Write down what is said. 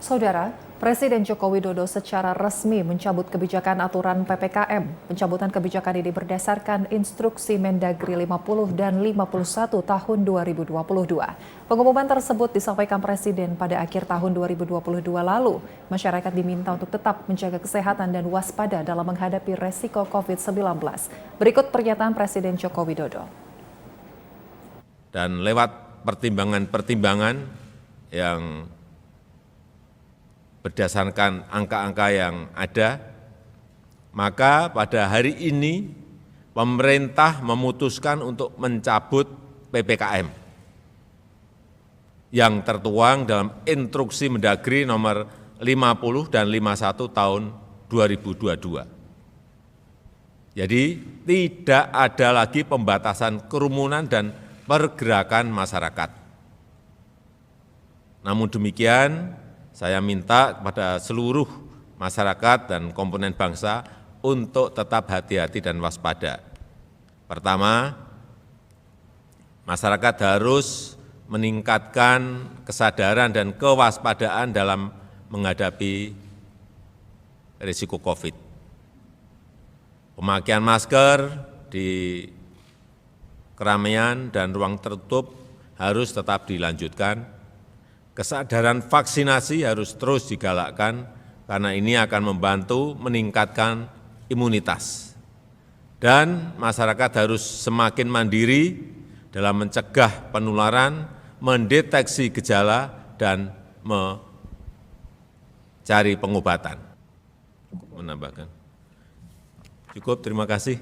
Saudara, Presiden Joko Widodo secara resmi mencabut kebijakan aturan PPKM. Pencabutan kebijakan ini berdasarkan instruksi Mendagri 50 dan 51 tahun 2022. Pengumuman tersebut disampaikan Presiden pada akhir tahun 2022 lalu. Masyarakat diminta untuk tetap menjaga kesehatan dan waspada dalam menghadapi resiko COVID-19. Berikut pernyataan Presiden Joko Widodo. Dan lewat pertimbangan-pertimbangan yang berdasarkan angka-angka yang ada, maka pada hari ini pemerintah memutuskan untuk mencabut PPKM yang tertuang dalam instruksi Mendagri nomor 50 dan 51 tahun 2022. Jadi tidak ada lagi pembatasan kerumunan dan pergerakan masyarakat. Namun demikian, saya minta kepada seluruh masyarakat dan komponen bangsa untuk tetap hati-hati dan waspada. Pertama, masyarakat harus meningkatkan kesadaran dan kewaspadaan dalam menghadapi risiko COVID. Pemakaian masker di keramaian dan ruang tertutup harus tetap dilanjutkan. Kesadaran vaksinasi harus terus digalakkan karena ini akan membantu meningkatkan imunitas. Dan masyarakat harus semakin mandiri dalam mencegah penularan, mendeteksi gejala, dan mencari pengobatan. Menambahkan. Cukup, terima kasih.